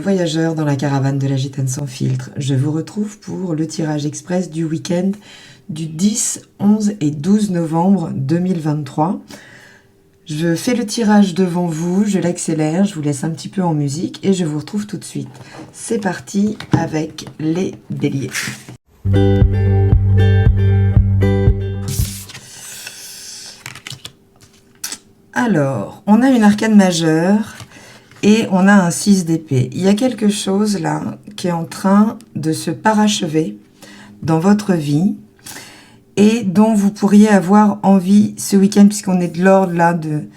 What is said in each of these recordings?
voyageurs dans la caravane de la Gitane sans filtre. Je vous retrouve pour le tirage express du week-end du 10, 11 et 12 novembre 2023. Je fais le tirage devant vous, je l'accélère, je vous laisse un petit peu en musique et je vous retrouve tout de suite. C'est parti avec les béliers. Alors, on a une arcane majeure et on a un 6 d'épée. Il y a quelque chose là qui est en train de se parachever dans votre vie et dont vous pourriez avoir envie ce week-end, puisqu'on est de l'ordre là de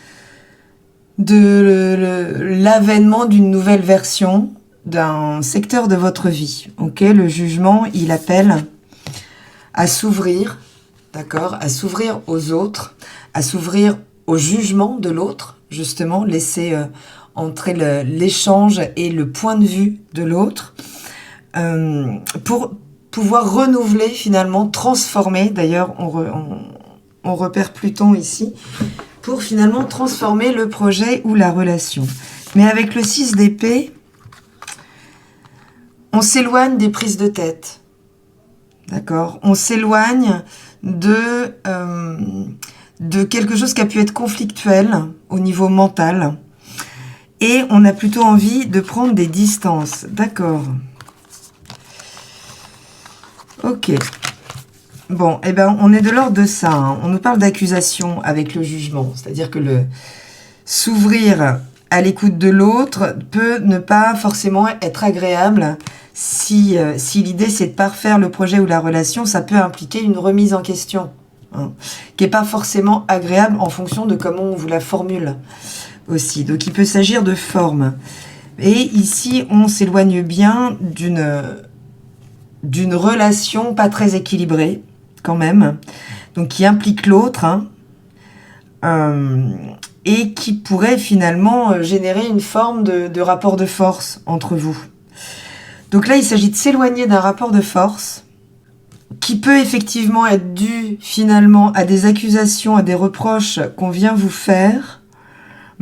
l'avènement d'une nouvelle version d'un secteur de votre vie. Ok, le jugement, il appelle à s'ouvrir, d'accord, à s'ouvrir aux autres, à s'ouvrir au jugement de l'autre, justement, laisser entrer l'échange et le point de vue de l'autre, pour pouvoir renouveler, finalement, transformer, d'ailleurs, on repère Pluton ici, pour finalement transformer le projet ou la relation. Mais avec le 6 d'épée, on s'éloigne des prises de tête, d'accord? On s'éloigne de quelque chose qui a pu être conflictuel au niveau mental, et on a plutôt envie de prendre des distances, d'accord? Ok. Bon, eh ben, on est de l'ordre de ça, hein. On nous parle d'accusation avec le jugement, c'est-à-dire que s'ouvrir à l'écoute de l'autre peut ne pas forcément être agréable. Si l'idée c'est de parfaire le projet ou la relation, ça peut impliquer une remise en question, hein, qui n'est pas forcément agréable en fonction de comment on vous la formule aussi. Donc il peut s'agir de forme. Et ici, on s'éloigne bien d'une relation pas très équilibrée, quand même, donc qui implique l'autre, hein, et qui pourrait finalement générer une forme de rapport de force entre vous. Donc là, il s'agit de s'éloigner d'un rapport de force qui peut effectivement être dû finalement à des accusations, à des reproches qu'on vient vous faire,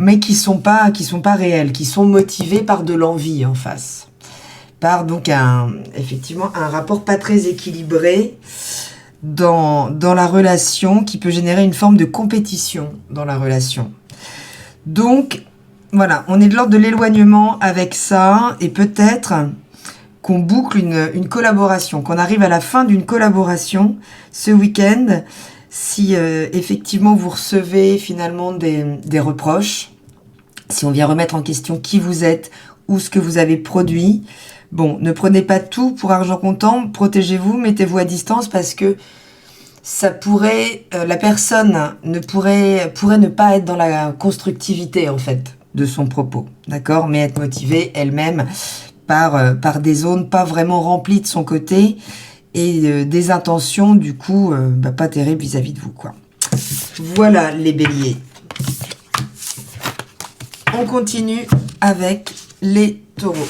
mais qui sont pas réels, qui sont motivés par de l'envie en face. Par donc effectivement un rapport pas très équilibré dans la relation, qui peut générer une forme de compétition dans la relation. Donc voilà, on est de l'ordre de l'éloignement avec ça, et peut-être qu'on boucle une collaboration, qu'on arrive à la fin d'une collaboration ce week-end, si effectivement vous recevez finalement des reproches, si on vient remettre en question qui vous êtes ou ce que vous avez produit. Bon, ne prenez pas tout pour argent comptant, protégez-vous, mettez-vous à distance, parce que ça pourrait, la personne pourrait ne pas être dans la constructivité en fait de son propos, d'accord, mais être motivée elle-même par des zones pas vraiment remplies de son côté, et des intentions du coup pas terribles vis-à-vis de vous, quoi. Voilà les béliers. On continue avec les taureaux.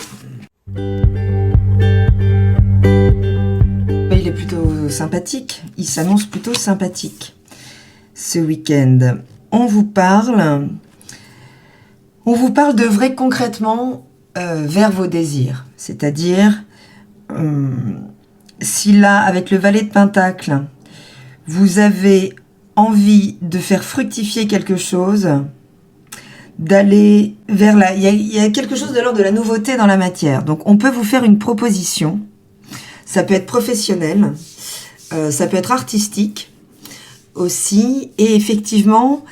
Il est plutôt sympathique, il s'annonce plutôt sympathique ce week-end. On vous parle d'œuvrer concrètement vers vos désirs, c'est-à-dire si là, avec le valet de Pentacle, vous avez envie de faire fructifier quelque chose, d'aller vers il y a quelque chose de l'ordre de la nouveauté dans la matière. Donc on peut vous faire une proposition, ça peut être professionnel, ça peut être artistique aussi, et effectivement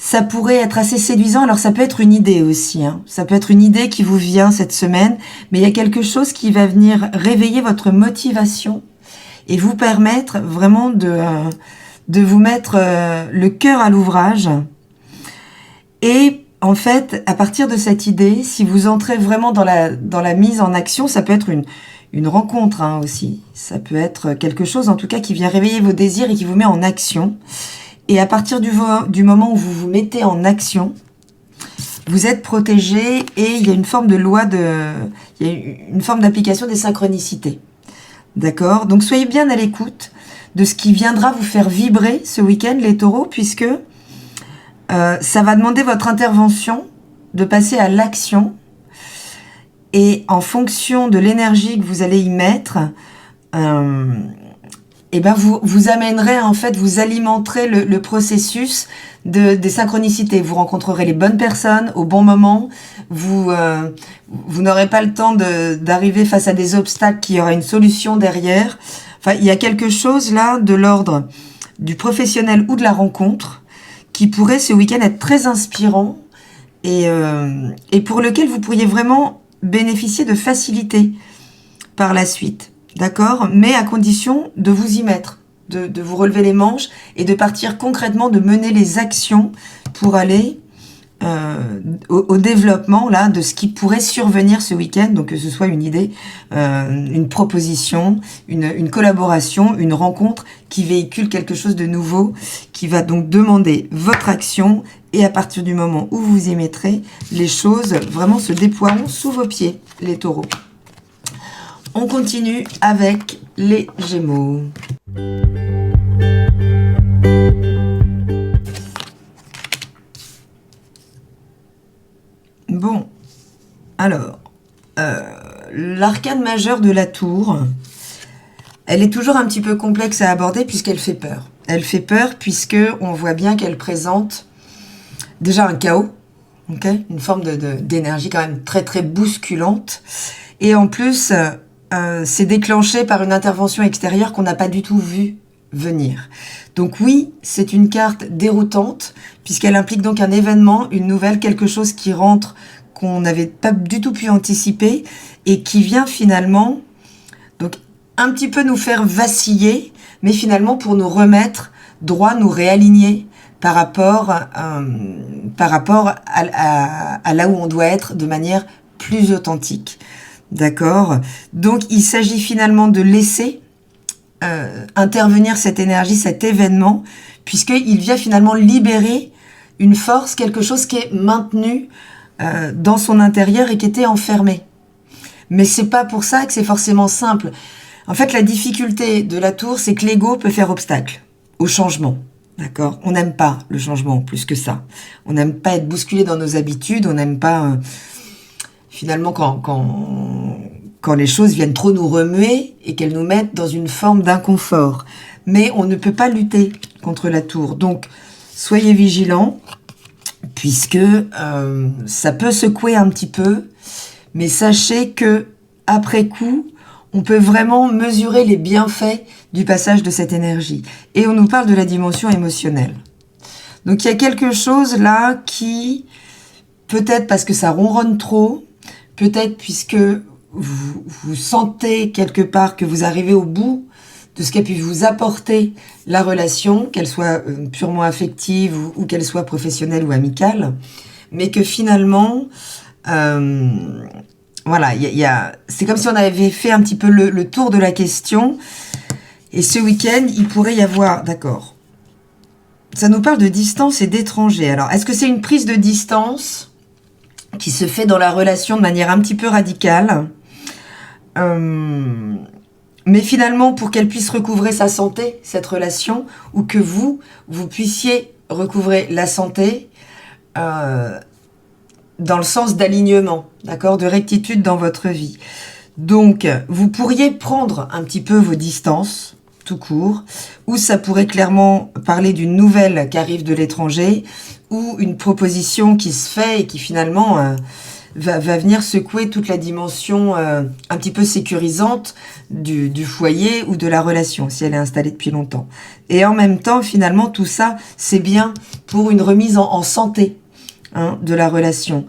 ça pourrait être assez séduisant. Alors ça peut être une idée aussi, hein. Ça peut être une idée qui vous vient cette semaine, mais il y a quelque chose qui va venir réveiller votre motivation et vous permettre vraiment de vous mettre le cœur à l'ouvrage. Et en fait, à partir de cette idée, si vous entrez vraiment dans la mise en action, ça peut être une rencontre, hein, aussi. Ça peut être quelque chose, en tout cas, qui vient réveiller vos désirs et qui vous met en action. Et à partir du moment où vous vous mettez en action, vous êtes protégé, et il y a une forme il y a une forme d'application des synchronicités. D'accord? Donc soyez bien à l'écoute de ce qui viendra vous faire vibrer ce week-end, les taureaux, puisque ça va demander votre intervention, de passer à l'action, Et en fonction de l'énergie que vous allez y mettre, et ben vous amènerez, en fait, vous alimenterez le processus des synchronicités. Vous rencontrerez les bonnes personnes au bon moment. Vous n'aurez pas le temps d'arriver face à des obstacles, qu'il y aura une solution derrière. Enfin, il y a quelque chose là de l'ordre du professionnel ou de la rencontre qui pourrait ce week-end être très inspirant et pour lequel vous pourriez vraiment bénéficier de facilité par la suite. D'accord? Mais à condition de vous y mettre, de vous relever les manches et de partir concrètement, de mener les actions pour aller au développement là de ce qui pourrait survenir ce week-end. Donc que ce soit une idée, une proposition, une collaboration, une rencontre qui véhicule quelque chose de nouveau, qui va donc demander votre action. Et à partir du moment où vous y mettrez, les choses vraiment se déploieront sous vos pieds, les taureaux. On continue avec les Gémeaux. Bon, alors, l'arcane majeure de la tour, elle est toujours un petit peu complexe à aborder puisqu'elle fait peur. Elle fait peur puisque on voit bien qu'elle présente déjà un chaos, okay, une forme d'énergie quand même très très bousculante. Et en plus, c'est déclenché par une intervention extérieure qu'on n'a pas du tout vue venir. Donc oui, c'est une carte déroutante, puisqu'elle implique donc un événement, une nouvelle, quelque chose qui rentre, qu'on n'avait pas du tout pu anticiper, et qui vient finalement, donc un petit peu nous faire vaciller, mais finalement pour nous remettre droit, nous réaligner par rapport à là où on doit être de manière plus authentique. D'accord? Donc, il s'agit finalement de laisser intervenir cette énergie, cet événement, puisqu'il vient finalement libérer une force, quelque chose qui est maintenu dans son intérieur et qui était enfermé. Mais c'est pas pour ça que c'est forcément simple. En fait, la difficulté de la tour, c'est que l'ego peut faire obstacle au changement. D'accord? On n'aime pas le changement plus que ça. On n'aime pas être bousculé dans nos habitudes, on n'aime pas... finalement, quand les choses viennent trop nous remuer et qu'elles nous mettent dans une forme d'inconfort. Mais on ne peut pas lutter contre la tour. Donc, soyez vigilants, puisque ça peut secouer un petit peu, mais sachez que après coup, on peut vraiment mesurer les bienfaits du passage de cette énergie. Et on nous parle de la dimension émotionnelle. Donc, il y a quelque chose là qui, peut-être parce que ça ronronne trop, peut-être puisque vous sentez quelque part que vous arrivez au bout de ce qu'a pu vous apporter la relation, qu'elle soit purement affective ou qu'elle soit professionnelle ou amicale, mais que finalement, voilà, c'est comme si on avait fait un petit peu le tour de la question. Et ce week-end, il pourrait y avoir, d'accord, ça nous parle de distance et d'étranger. Alors, est-ce que c'est une prise de distance qui se fait dans la relation de manière un petit peu radicale, mais finalement pour qu'elle puisse recouvrer sa santé, cette relation, ou que vous puissiez recouvrer la santé dans le sens d'alignement, d'accord, de rectitude dans votre vie. Donc, vous pourriez prendre un petit peu vos distances, tout court, ou ça pourrait clairement parler d'une nouvelle qui arrive de l'étranger, ou une proposition qui se fait et qui finalement va venir secouer toute la dimension un petit peu sécurisante du foyer ou de la relation, si elle est installée depuis longtemps. Et en même temps, finalement, tout ça, c'est bien pour une remise en santé de la relation.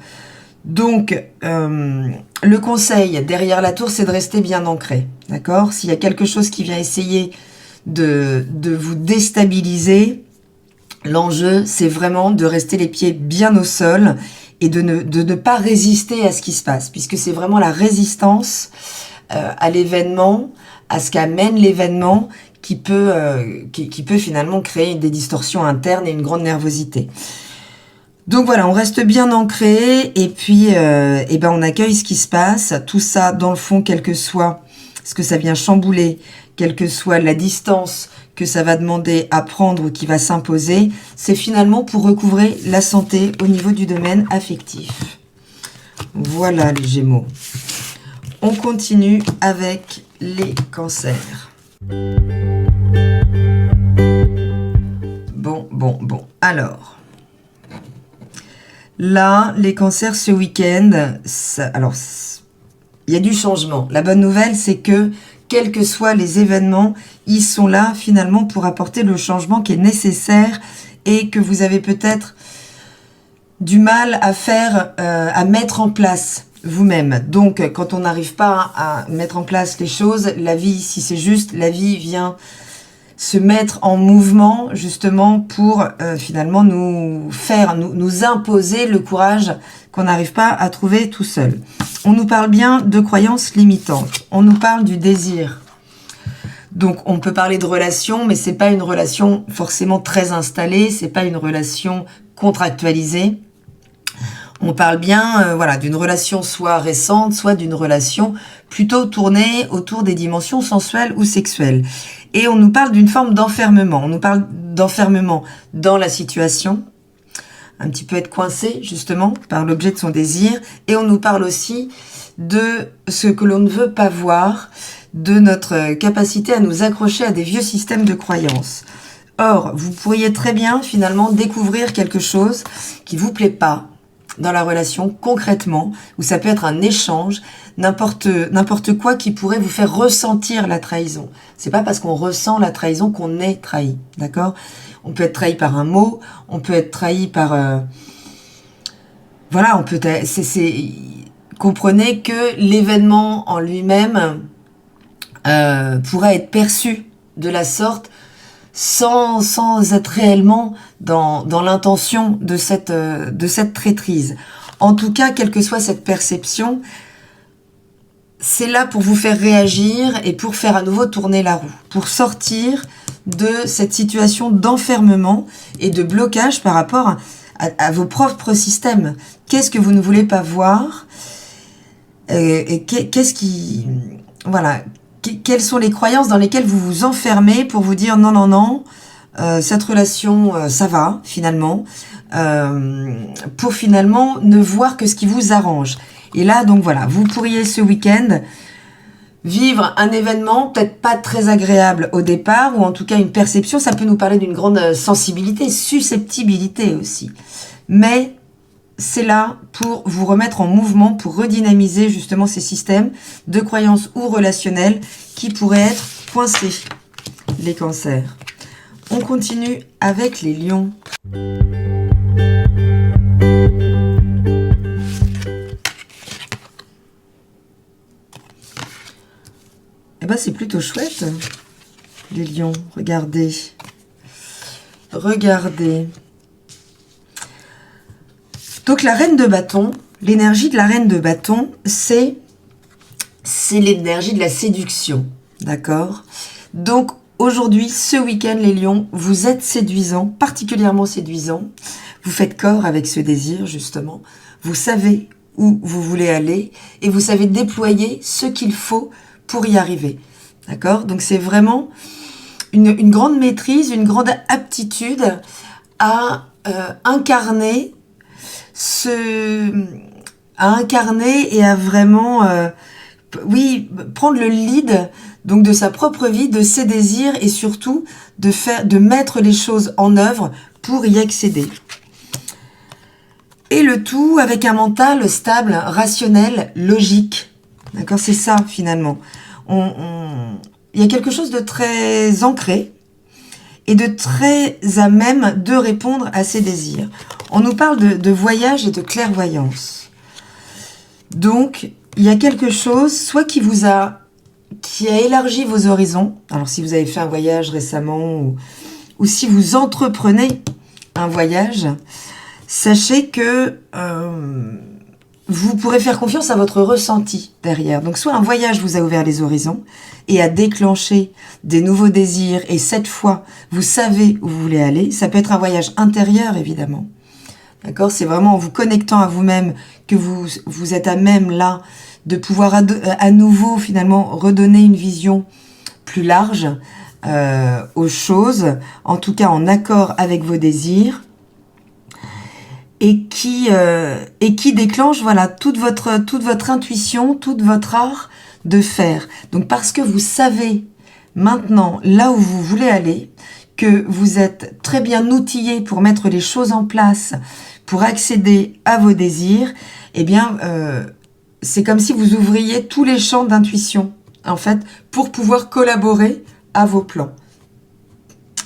Donc, le conseil derrière la tour, c'est de rester bien ancré, d'accord? S'il y a quelque chose qui vient essayer de vous déstabiliser, l'enjeu, c'est vraiment de rester les pieds bien au sol et de ne pas résister à ce qui se passe, puisque c'est vraiment la résistance à l'événement, à ce qu'amène l'événement, qui peut finalement créer des distorsions internes et une grande nervosité. Donc voilà, on reste bien ancré et puis on accueille ce qui se passe. Tout ça, dans le fond, quel que soit ce que ça vient chambouler, quelle que soit la distance que ça va demander à prendre ou qui va s'imposer, c'est finalement pour recouvrer la santé au niveau du domaine affectif. Voilà les Gémeaux. On continue avec les cancers. Bon. Alors, là, les cancers ce week-end, alors, il y a du changement. La bonne nouvelle, c'est que, quels que soient les événements, ils sont là, finalement, pour apporter le changement qui est nécessaire et que vous avez peut-être du mal à faire, à mettre en place vous-même. Donc, quand on n'arrive pas à mettre en place les choses, la vie, si c'est juste, la vie vient se mettre en mouvement, justement, pour finalement nous imposer le courage qu'on n'arrive pas à trouver tout seul. On nous parle bien de croyances limitantes. On nous parle du désir. Donc, on peut parler de relation, mais c'est pas une relation forcément très installée, c'est pas une relation contractualisée. On parle bien voilà, d'une relation soit récente, soit d'une relation plutôt tournée autour des dimensions sensuelles ou sexuelles. Et on nous parle d'une forme d'enfermement. On nous parle d'enfermement dans la situation, un petit peu être coincé justement par l'objet de son désir. Et on nous parle aussi de ce que l'on ne veut pas voir, de notre capacité à nous accrocher à des vieux systèmes de croyances. Or, vous pourriez très bien finalement découvrir quelque chose qui vous plaît pas dans la relation concrètement, où ça peut être un échange, n'importe quoi qui pourrait vous faire ressentir la trahison. C'est pas parce qu'on ressent la trahison qu'on est trahi, d'accord? On peut être trahi par un mot, on peut être trahi par voilà, on peut comprenez que l'événement en lui-même pourrait être perçu de la sorte sans être réellement dans l'intention de cette traîtrise. En tout cas, quelle que soit cette perception, c'est là pour vous faire réagir et pour faire à nouveau tourner la roue, pour sortir de cette situation d'enfermement et de blocage par rapport à vos propres systèmes. Qu'est-ce que vous ne voulez pas voir et qu'est-ce qui... Voilà. Quelles sont les croyances dans lesquelles vous vous enfermez pour vous dire non, cette relation, ça va, finalement, pour finalement ne voir que ce qui vous arrange. Et là, donc voilà, vous pourriez ce week-end vivre un événement peut-être pas très agréable au départ, ou en tout cas une perception, ça peut nous parler d'une grande sensibilité, susceptibilité aussi. Mais c'est là pour vous remettre en mouvement, pour redynamiser justement ces systèmes de croyances ou relationnels qui pourraient être coincés, les cancers. On continue avec les lions. Eh ben c'est plutôt chouette, les lions. Regardez. Donc la reine de bâton, l'énergie de la reine de bâton, c'est l'énergie de la séduction, d'accord? Donc aujourd'hui, ce week-end, les lions, vous êtes séduisants, particulièrement séduisants. Vous faites corps avec ce désir, justement. Vous savez où vous voulez aller et vous savez déployer ce qu'il faut pour y arriver, d'accord? Donc c'est vraiment une grande maîtrise, une grande aptitude à incarner et à vraiment prendre le lead donc de sa propre vie, de ses désirs et surtout de mettre les choses en œuvre pour y accéder. Et le tout avec un mental stable, rationnel, logique. D'accord, c'est ça finalement. Il y a quelque chose de très ancré et de très à même de répondre à ses désirs. On nous parle de voyage et de clairvoyance. Donc, il y a quelque chose, soit qui a élargi vos horizons. Alors, si vous avez fait un voyage récemment ou si vous entreprenez un voyage, sachez que vous pourrez faire confiance à votre ressenti derrière. Donc, soit un voyage vous a ouvert les horizons et a déclenché des nouveaux désirs et cette fois, vous savez où vous voulez aller. Ça peut être un voyage intérieur, évidemment. D'accord? C'est vraiment en vous connectant à vous-même que vous êtes à même là de pouvoir à nouveau finalement redonner une vision plus large aux choses, en tout cas en accord avec vos désirs, et qui déclenche voilà toute votre intuition, toute votre art de faire. Donc parce que vous savez maintenant là où vous voulez aller, que vous êtes très bien outillé pour mettre les choses en place, pour accéder à vos désirs, eh bien c'est comme si vous ouvriez tous les champs d'intuition en fait pour pouvoir collaborer à vos plans.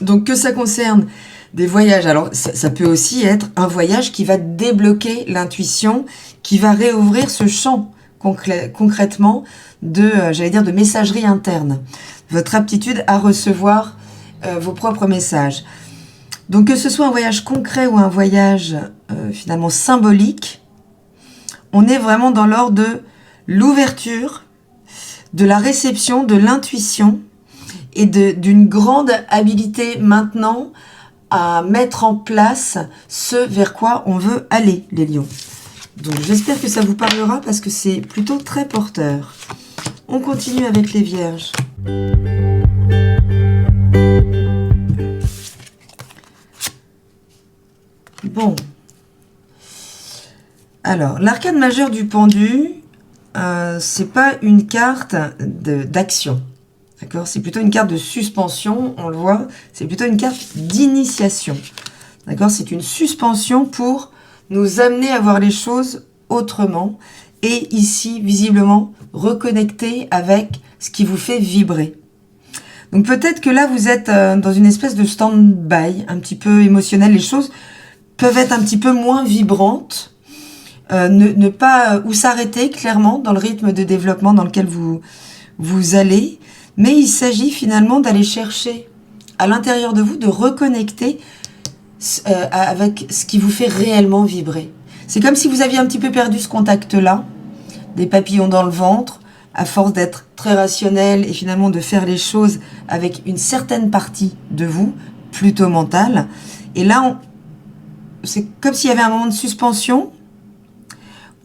Donc que ça concerne des voyages, alors ça peut aussi être un voyage qui va débloquer l'intuition, qui va réouvrir ce champ concrètement de messagerie interne, votre aptitude à recevoir vos propres messages. Donc que ce soit un voyage concret ou un voyage finalement symbolique, on est vraiment dans l'ordre de l'ouverture, de la réception, de l'intuition et d'une grande habilité maintenant à mettre en place ce vers quoi on veut aller, les lions. Donc j'espère que ça vous parlera parce que c'est plutôt très porteur. On continue avec les vierges. Bon. Alors, l'arcane majeure du pendu, c'est pas une carte d'action. D'accord ? C'est plutôt une carte de suspension, on le voit. C'est plutôt une carte d'initiation. D'accord ? C'est une suspension pour nous amener à voir les choses autrement. Et ici, visiblement, reconnecter avec ce qui vous fait vibrer. Donc peut-être que là, vous êtes dans une espèce de stand-by, un petit peu émotionnel. Les choses peuvent être un petit peu moins vibrantes. Ne pas ou s'arrêter clairement dans le rythme de développement dans lequel vous allez. Mais il s'agit finalement d'aller chercher à l'intérieur de vous, de reconnecter avec ce qui vous fait réellement vibrer. C'est comme si vous aviez un petit peu perdu ce contact-là, des papillons dans le ventre, à force d'être très rationnel et finalement de faire les choses avec une certaine partie de vous, plutôt mentale. Et là, c'est comme s'il y avait un moment de suspension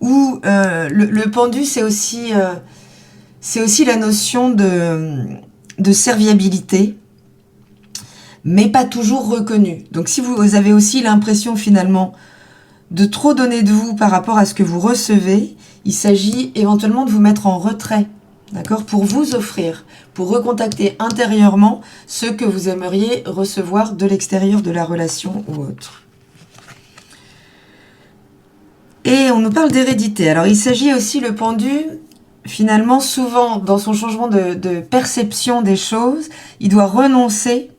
où le pendu, c'est aussi la notion de serviabilité, mais pas toujours reconnue. Donc si vous avez aussi l'impression finalement de trop donner de vous par rapport à ce que vous recevez, il s'agit éventuellement de vous mettre en retrait, d'accord, pour vous offrir, pour recontacter intérieurement ce que vous aimeriez recevoir de l'extérieur de la relation ou autre. Et on nous parle d'hérédité. Alors il s'agit aussi, le pendu, finalement, souvent, dans son changement de perception des choses, il doit renoncer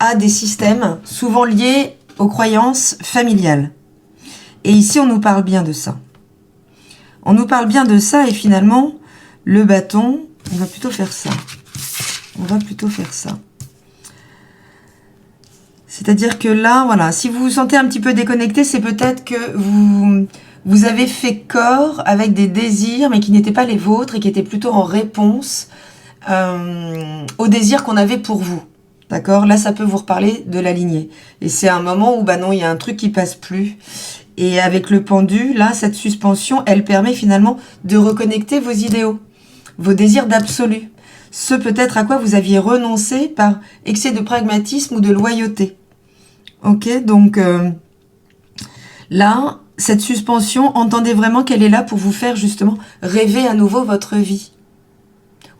à des systèmes souvent liés aux croyances familiales. Et ici, on nous parle bien de ça. On nous parle bien de ça, et finalement, le bâton, on va plutôt faire ça. On va plutôt faire ça. C'est-à-dire que là, voilà, si vous vous sentez un petit peu déconnecté, c'est peut-être que vous avez fait corps avec des désirs, mais qui n'étaient pas les vôtres et qui étaient plutôt en réponse aux désirs qu'on avait pour vous. D'accord ? Là, ça peut vous reparler de la lignée. Et c'est un moment où, bah non, il y a un truc qui passe plus. Et avec le pendu, là, cette suspension, elle permet finalement de reconnecter vos idéaux, vos désirs d'absolu. Ce peut-être à quoi vous aviez renoncé par excès de pragmatisme ou de loyauté. Ok, donc là, cette suspension, entendez vraiment qu'elle est là pour vous faire justement rêver à nouveau votre vie.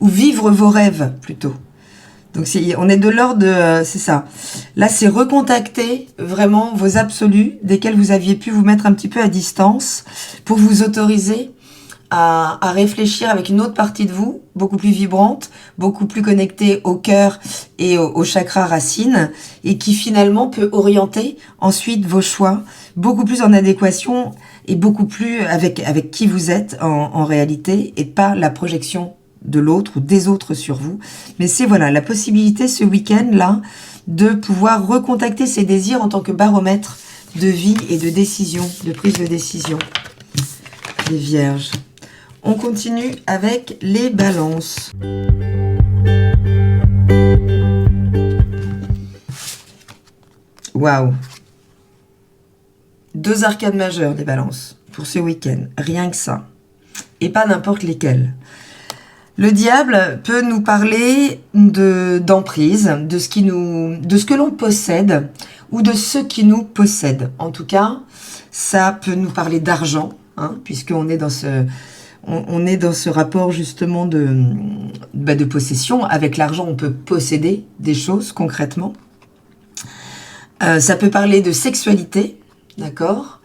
Ou vivre vos rêves, plutôt. Donc on est de l'ordre de... c'est ça. Là, c'est recontacter vraiment vos absolus, desquels vous aviez pu vous mettre un petit peu à distance, pour vous autoriser à réfléchir avec une autre partie de vous, beaucoup plus vibrante, beaucoup plus connectée au cœur et au chakra racine, et qui finalement peut orienter ensuite vos choix, beaucoup plus en adéquation et beaucoup plus avec qui vous êtes en réalité, et pas la projection de l'autre ou des autres sur vous. Mais c'est voilà la possibilité ce week-end-là de pouvoir recontacter ses désirs en tant que baromètre de vie et de décision, de prise de décision. Les vierges. On continue avec les balances. Waouh! 2 arcades majeures, les balances, pour ce week-end. Rien que ça. Et pas n'importe lesquelles. Le diable peut nous parler d'emprise, de ce que l'on possède, ou de ceux qui nous possèdent. En tout cas, ça peut nous parler d'argent, hein, puisqu'on est dans ce rapport justement de possession. Avec l'argent, on peut posséder des choses concrètement. Ça peut parler de sexualité, d'accord ?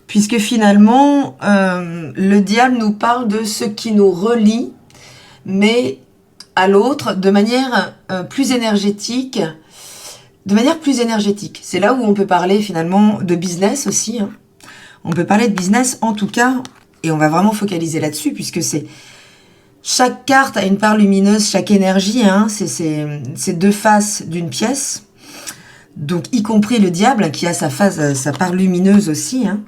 Puisque finalement, le diable nous parle de ce qui nous relie, mais à l'autre de manière plus énergétique. C'est là où on peut parler finalement de business aussi, hein. On peut parler de business en tout cas, et on va vraiment focaliser là-dessus, puisque c'est chaque carte a une part lumineuse, chaque énergie, hein, c'est deux faces d'une pièce. Donc y compris le diable qui a sa part lumineuse aussi, hein,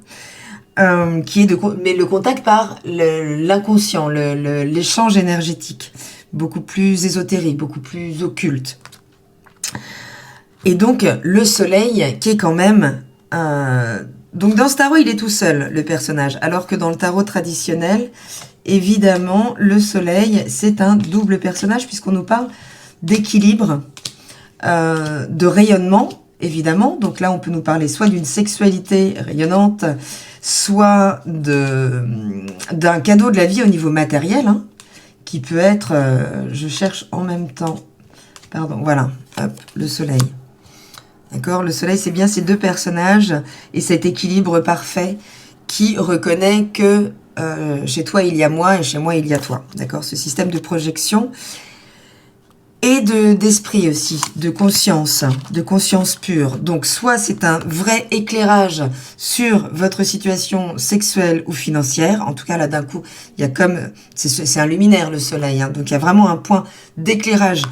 mais le contact par l'inconscient, l'échange énergétique, beaucoup plus ésotérique, beaucoup plus occulte. Et donc le soleil qui est quand même donc dans ce tarot il est tout seul le personnage, alors que dans le tarot traditionnel évidemment le soleil c'est un double personnage, puisqu'on nous parle d'équilibre, de rayonnement évidemment. Donc là on peut nous parler soit d'une sexualité rayonnante, soit d'un cadeau de la vie au niveau matériel, hein, qui peut être je cherche en même temps, pardon, voilà, hop, le soleil. D'accord, le soleil, c'est bien ces deux personnages et cet équilibre parfait qui reconnaît que chez toi, il y a moi et chez moi, il y a toi. D'accord, ce système de projection et d'esprit aussi, de conscience pure. Donc, soit c'est un vrai éclairage sur votre situation sexuelle ou financière. En tout cas, là, d'un coup, il y a comme... C'est un luminaire, le soleil, hein, donc, il y a vraiment un point d'éclairage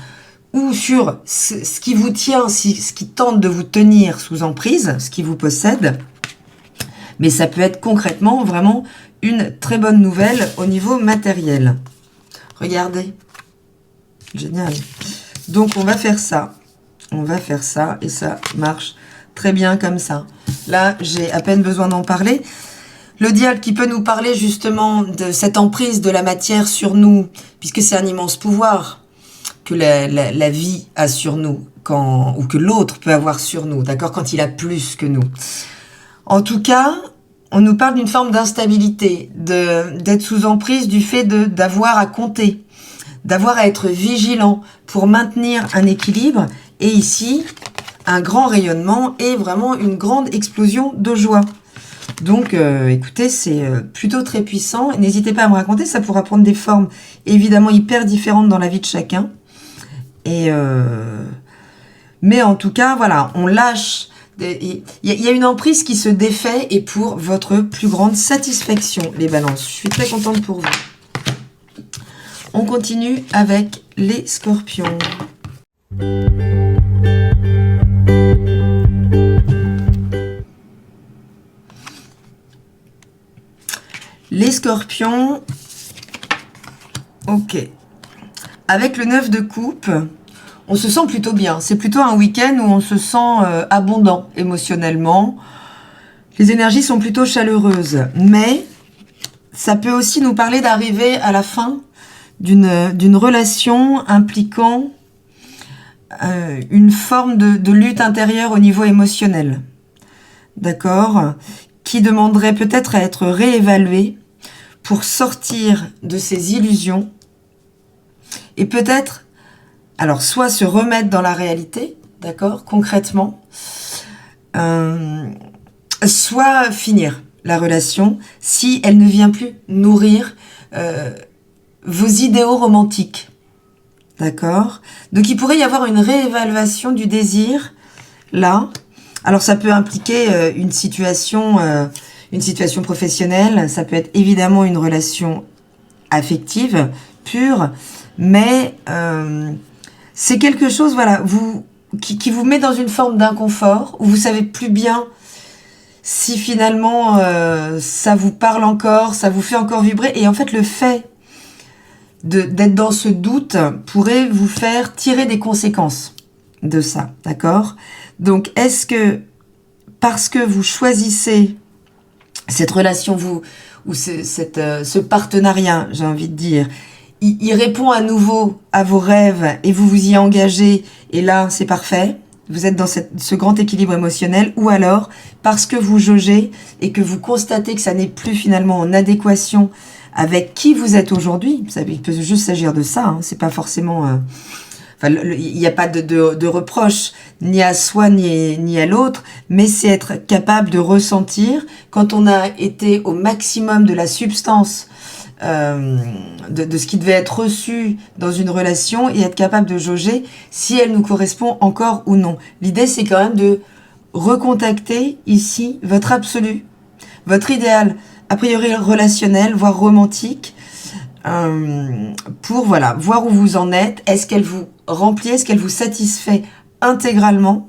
ou sur ce qui vous tient, ce qui tente de vous tenir sous emprise, ce qui vous possède. Mais ça peut être concrètement vraiment une très bonne nouvelle au niveau matériel. Regardez. Génial. Donc on va faire ça. On va faire ça et ça marche très bien comme ça. Là, j'ai à peine besoin d'en parler. Le diable qui peut nous parler justement de cette emprise de la matière sur nous, puisque c'est un immense pouvoir que la vie a sur nous, ou que l'autre peut avoir sur nous, d'accord, quand il a plus que nous. En tout cas, on nous parle d'une forme d'instabilité, d'être sous emprise du fait d'avoir à compter, d'avoir à être vigilant pour maintenir un équilibre, et ici, un grand rayonnement et vraiment une grande explosion de joie. Donc, écoutez, c'est plutôt très puissant. N'hésitez pas à me raconter, ça pourra prendre des formes évidemment hyper différentes dans la vie de chacun. Mais en tout cas, voilà, on lâche. Il y a une emprise qui se défait et pour votre plus grande satisfaction, les balances. Je suis très contente pour vous. On continue avec les scorpions. Les scorpions, ok. Avec le 9 de coupe, on se sent plutôt bien. C'est plutôt un week-end où on se sent abondant émotionnellement. Les énergies sont plutôt chaleureuses. Mais ça peut aussi nous parler d'arriver à la fin d'une relation impliquant une forme de lutte intérieure au niveau émotionnel. D'accord ? Qui demanderait peut-être à être réévaluée pour sortir de ces illusions et peut-être, alors soit se remettre dans la réalité, d'accord, concrètement, soit finir la relation si elle ne vient plus nourrir vos idéaux romantiques, d'accord. Donc il pourrait y avoir une réévaluation du désir là. Alors ça peut impliquer une situation professionnelle, ça peut être évidemment une relation affective pure, mais c'est quelque chose, voilà, qui vous met dans une forme d'inconfort, où vous savez plus bien si finalement ça vous parle encore, ça vous fait encore vibrer, et en fait le fait d'être dans ce doute pourrait vous faire tirer des conséquences de ça, d'accord? Donc, est-ce que, parce que vous choisissez cette relation, ou ce partenariat, j'ai envie de dire, il répond à nouveau à vos rêves et vous vous y engagez, et là, c'est parfait, Vous êtes dans ce grand équilibre émotionnel, ou alors parce que vous jaugez et que vous constatez que ça n'est plus finalement en adéquation avec qui vous êtes aujourd'hui. Il peut juste s'agir de ça, hein. C'est pas forcément... Enfin, il n'y a pas de reproche ni à soi ni à l'autre, mais c'est être capable de ressentir quand on a été au maximum de la substance de ce qui devait être reçu dans une relation et être capable de jauger si elle nous correspond encore ou non. L'idée, c'est quand même de recontacter ici votre absolu, votre idéal, a priori relationnel, voire romantique, pour voilà, voir où vous en êtes. Est-ce qu'elle vous remplit, est-ce qu'elle vous satisfait intégralement,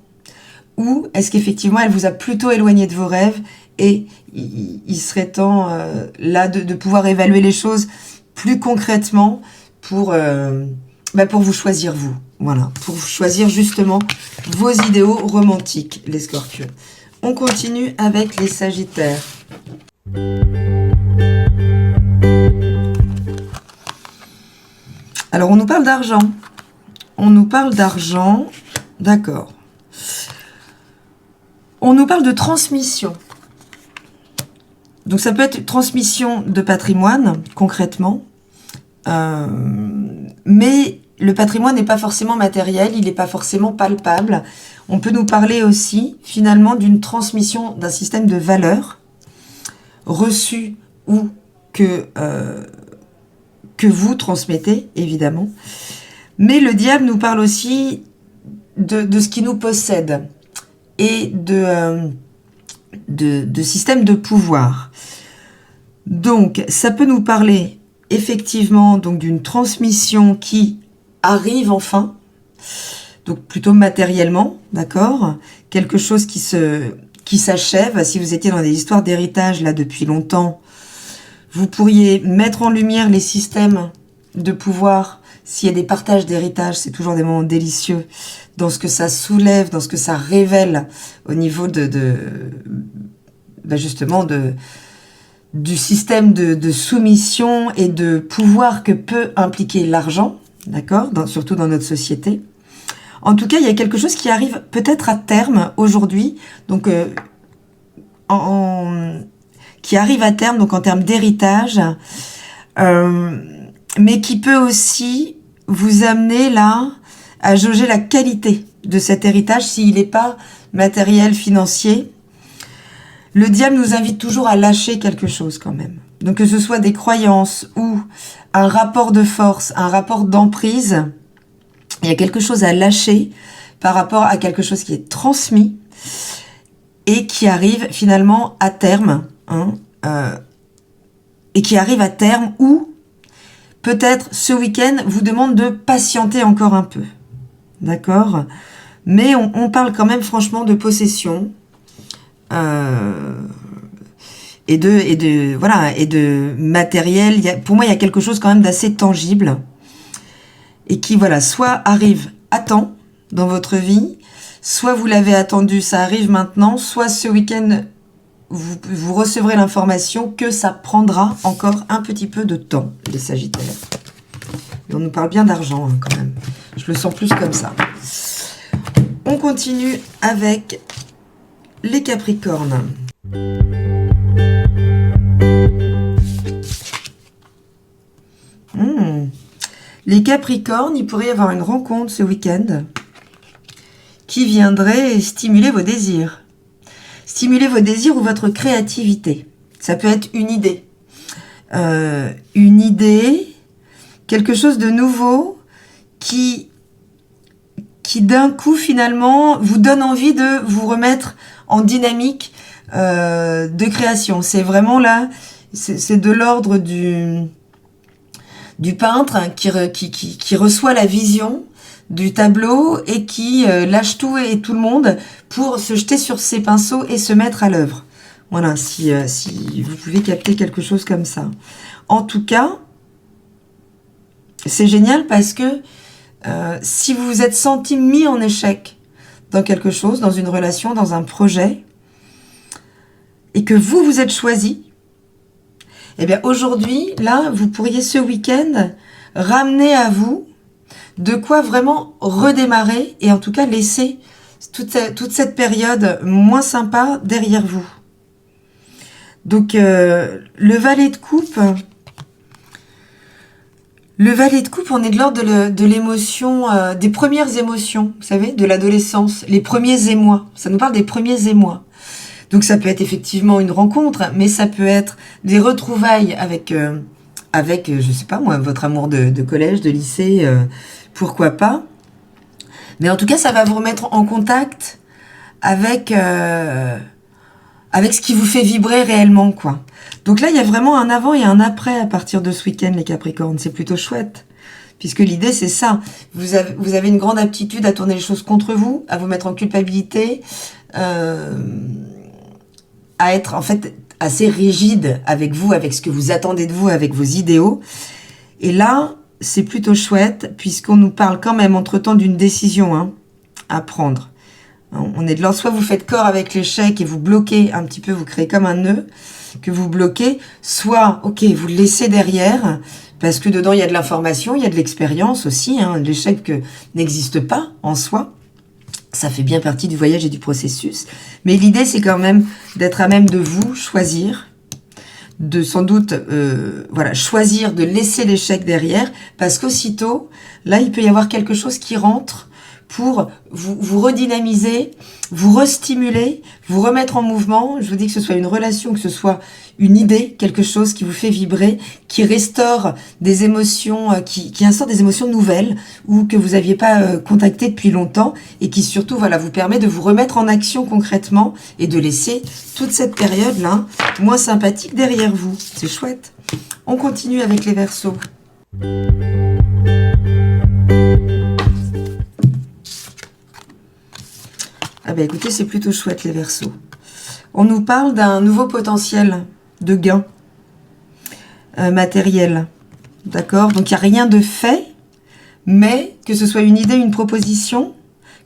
ou est-ce qu'effectivement elle vous a plutôt éloigné de vos rêves, et il serait temps là de pouvoir évaluer les choses plus concrètement pour vous choisir vous. Voilà, pour choisir justement vos idéaux romantiques, les Scorpions. On continue avec les Sagittaires. Alors, on nous parle d'argent. On nous parle d'argent, d'accord. On nous parle de transmission. Donc, ça peut être une transmission de patrimoine, concrètement. Mais le patrimoine n'est pas forcément matériel, il n'est pas forcément palpable. On peut nous parler aussi, finalement, d'une transmission d'un système de valeurs reçues ou que vous transmettez, évidemment. Mais le diable nous parle aussi de ce qui nous possède et de système de pouvoir. Donc, ça peut nous parler effectivement donc d'une transmission qui arrive enfin, donc plutôt matériellement, d'accord, quelque chose qui s'achève. Si vous étiez dans des histoires d'héritage là depuis longtemps, vous pourriez mettre en lumière les systèmes de pouvoir. S'il y a des partages d'héritage, c'est toujours des moments délicieux dans ce que ça soulève, dans ce que ça révèle au niveau justement du système de soumission et de pouvoir que peut impliquer l'argent, d'accord, surtout dans notre société. En tout cas, il y a quelque chose qui arrive peut-être à terme aujourd'hui, donc qui arrive à terme, donc en termes d'héritage, mais qui peut aussi vous amener là à jauger la qualité de cet héritage s'il n'est pas matériel, financier. Le diable nous invite toujours à lâcher quelque chose quand même. Donc que ce soit des croyances ou un rapport de force, un rapport d'emprise, il y a quelque chose à lâcher par rapport à quelque chose qui est transmis et qui arrive finalement à terme, et qui arrive à terme où peut-être ce week-end vous demande de patienter encore un peu, d'accord? Mais on parle quand même franchement de possession et de matériel. Pour moi, il y a quelque chose quand même d'assez tangible et qui, voilà, soit arrive à temps dans votre vie, soit vous l'avez attendu, ça arrive maintenant, soit ce week-end, vous recevrez l'information que ça prendra encore un petit peu de temps, les Sagittaires. Et on nous parle bien d'argent, hein, quand même. Je le sens plus comme ça. On continue avec les Capricornes. Les Capricornes, il pourrait y avoir une rencontre ce week-end qui viendrait stimuler vos désirs. Stimuler vos désirs ou votre créativité. Ça peut être une idée. Quelque chose de nouveau qui d'un coup finalement vous donne envie de vous remettre en dynamique de création. C'est vraiment là, c'est de l'ordre du peintre qui reçoit la vision du tableau et qui lâche tout et tout le monde pour se jeter sur ses pinceaux et se mettre à l'œuvre. Voilà, si vous pouvez capter quelque chose comme ça. En tout cas, c'est génial parce que si vous vous êtes senti mis en échec dans quelque chose, dans une relation, dans un projet, et que vous êtes choisi, eh bien aujourd'hui, là, vous pourriez ce week-end ramener à vous de quoi vraiment redémarrer et en tout cas laisser toute cette période moins sympa derrière vous. Donc, le valet de coupe... Le valet de coupe, on est de l'ordre de l'émotion, des premières émotions, vous savez, de l'adolescence, les premiers émois. Ça nous parle des premiers émois. Donc ça peut être effectivement une rencontre, mais ça peut être des retrouvailles avec, je sais pas moi, votre amour de collège, de lycée, pourquoi pas. Mais en tout cas, ça va vous remettre en contact avec ce qui vous fait vibrer réellement, quoi. Donc là, il y a vraiment un avant et un après à partir de ce week-end, les Capricornes. C'est plutôt chouette. Puisque l'idée, c'est ça. Vous avez une grande aptitude à tourner les choses contre vous, à vous mettre en culpabilité, à être en fait assez rigide avec vous, avec ce que vous attendez de vous, avec vos idéaux. Et là, c'est plutôt chouette, puisqu'on nous parle quand même entre-temps d'une décision à prendre. On est de l'ordre, soit vous faites corps avec l'échec et vous bloquez un petit peu, vous créez comme un nœud que vous bloquez, soit, ok, vous le laissez derrière, parce que dedans, il y a de l'information, il y a de l'expérience aussi, l'échec n'existe pas en soi, ça fait bien partie du voyage et du processus, mais l'idée, c'est quand même d'être à même de vous choisir, de sans doute, choisir de laisser l'échec derrière, parce qu'aussitôt, là, il peut y avoir quelque chose qui rentre pour vous redynamiser, vous restimuler, vous remettre en mouvement. Je vous dis que ce soit une relation, que ce soit une idée, quelque chose qui vous fait vibrer, qui restaure des émotions, qui instaure des émotions nouvelles ou que vous n'aviez pas contactées depuis longtemps et qui surtout vous permet de vous remettre en action concrètement et de laisser toute cette période-là moins sympathique derrière vous. C'est chouette. On continue avec les Verseaux. Ah ben écoutez, c'est plutôt chouette les Verseaux. On nous parle d'un nouveau potentiel de gain matériel. D'accord? Donc il n'y a rien de fait, mais que ce soit une idée, une proposition,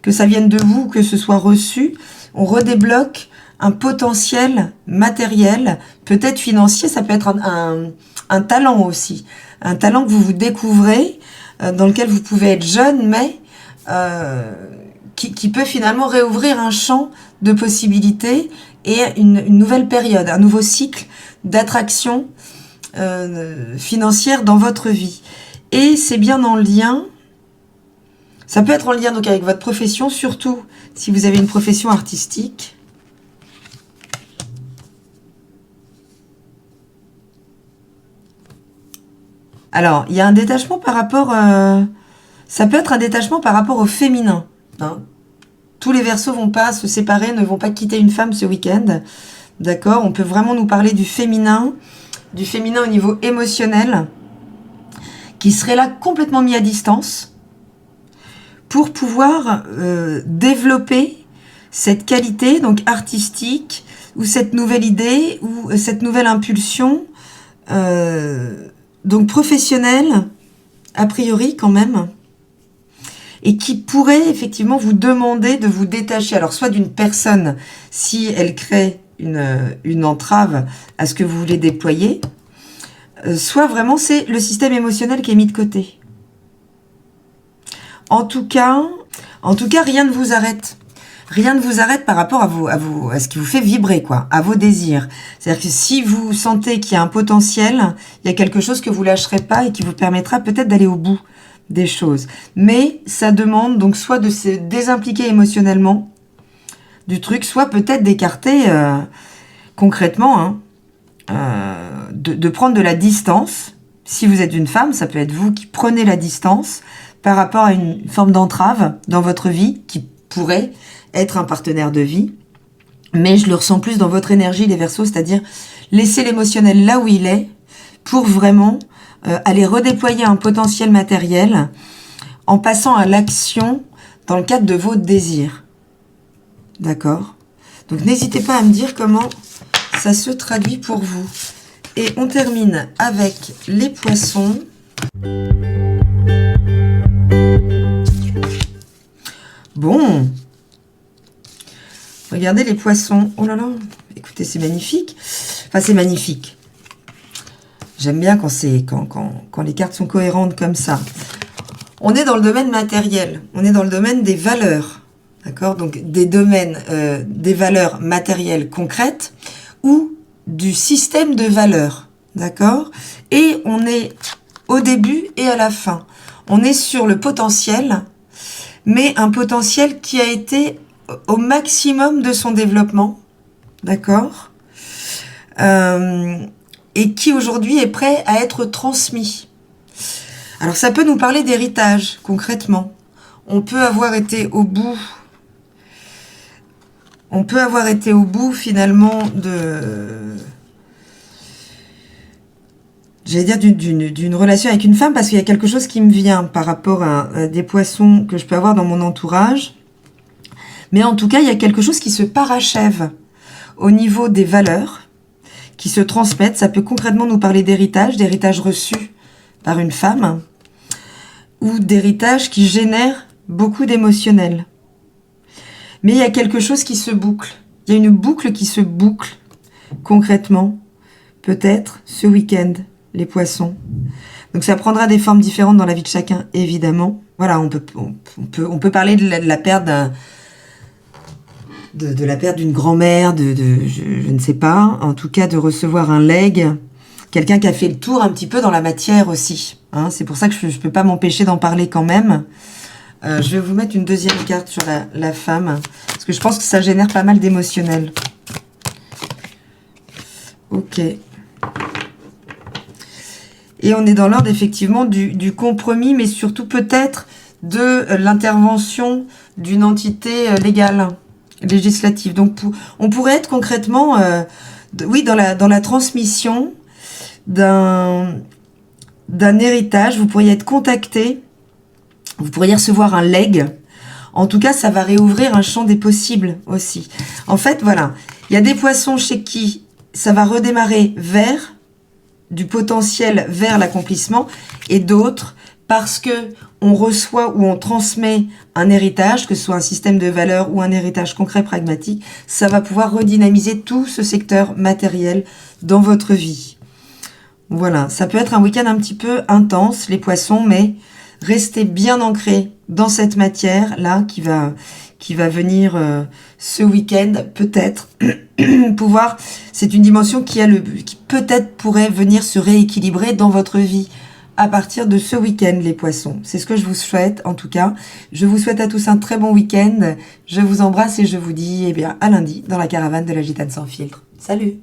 que ça vienne de vous, que ce soit reçu, on redébloque un potentiel matériel, peut-être financier, ça peut être un talent aussi. Un talent que vous découvrez, dans lequel vous pouvez être jeune, mais... qui peut finalement réouvrir un champ de possibilités et une nouvelle période, un nouveau cycle d'attraction financière dans votre vie. Et c'est bien en lien, ça peut être en lien donc avec votre profession, surtout si vous avez une profession artistique. Alors, il y a un détachement par rapport... ça peut être un détachement par rapport au féminin. Tous les Verseaux vont pas se séparer, ne vont pas quitter une femme ce week-end. D'accord? On peut vraiment nous parler du féminin au niveau émotionnel, qui serait là complètement mis à distance pour pouvoir développer cette qualité donc artistique ou cette nouvelle idée ou cette nouvelle impulsion donc professionnelle a priori quand même, et qui pourrait effectivement vous demander de vous détacher, alors soit d'une personne, si elle crée une entrave à ce que vous voulez déployer, soit vraiment c'est le système émotionnel qui est mis de côté. En tout cas, rien ne vous arrête. Rien ne vous arrête par rapport à ce qui vous fait vibrer, quoi, à vos désirs. C'est-à-dire que si vous sentez qu'il y a un potentiel, il y a quelque chose que vous lâcherez pas et qui vous permettra peut-être d'aller au bout des choses. Mais ça demande donc soit de se désimpliquer émotionnellement du truc, soit peut-être d'écarter concrètement, de prendre de la distance. Si vous êtes une femme, ça peut être vous qui prenez la distance par rapport à une forme d'entrave dans votre vie qui pourrait être un partenaire de vie. Mais je le ressens plus dans votre énergie, les Verseaux, c'est-à-dire laisser l'émotionnel là où il est pour vraiment aller redéployer un potentiel matériel en passant à l'action dans le cadre de vos désirs. D'accord? Donc n'hésitez pas à me dire comment ça se traduit pour vous. Et on termine avec les Poissons. Bon. Regardez les Poissons. Oh là là. Écoutez, c'est magnifique. Enfin, c'est magnifique. J'aime bien quand les cartes sont cohérentes comme ça. On est dans le domaine matériel. On est dans le domaine des valeurs. d'accord? Donc des domaines, des valeurs matérielles concrètes ou du système de valeurs, d'accord? Et on est au début et à la fin. On est sur le potentiel, mais un potentiel qui a été au maximum de son développement, d'accord? Et qui aujourd'hui est prêt à être transmis. Alors ça peut nous parler d'héritage, concrètement. On peut avoir été au bout finalement j'allais dire d'une relation avec une femme, parce qu'il y a quelque chose qui me vient par rapport à des poissons que je peux avoir dans mon entourage. Mais en tout cas, il y a quelque chose qui se parachève au niveau des valeurs, qui se transmettent. Ça peut concrètement nous parler d'héritage reçu par une femme, ou d'héritage qui génère beaucoup d'émotionnel. Mais il y a quelque chose qui se boucle. Il y a une boucle qui se boucle, concrètement, peut-être ce week-end, les poissons. Donc ça prendra des formes différentes dans la vie de chacun, évidemment. Voilà, on peut parler de la perte de la perte d'une grand-mère, je ne sais pas, en tout cas de recevoir un legs, quelqu'un qui a fait le tour un petit peu dans la matière aussi. Hein, c'est pour ça que je ne peux pas m'empêcher d'en parler quand même. Je vais vous mettre une deuxième carte sur la femme, parce que je pense que ça génère pas mal d'émotionnel. Ok. Et on est dans l'ordre effectivement du compromis, mais surtout peut-être de l'intervention d'une entité légale, législative. Donc on pourrait être concrètement, oui, dans la transmission d'un héritage. Vous pourriez être contacté, vous pourriez recevoir un legs. En tout cas, ça va réouvrir un champ des possibles aussi. En fait, voilà, il y a des poissons chez qui ça va redémarrer vers du potentiel, vers l'accomplissement, et d'autres parce que on reçoit ou on transmet un héritage, que ce soit un système de valeurs ou un héritage concret pragmatique, ça va pouvoir redynamiser tout ce secteur matériel dans votre vie. Voilà, ça peut être un week-end un petit peu intense, les poissons, mais restez bien ancrés dans cette matière-là qui va venir ce week-end, peut-être. Pouvoir, c'est une dimension qui peut-être pourrait venir se rééquilibrer dans votre vie à partir de ce week-end, les poissons. C'est ce que je vous souhaite, en tout cas. Je vous souhaite à tous un très bon week-end. Je vous embrasse et je vous dis, à lundi, dans la caravane de la Gitane sans filtre. Salut!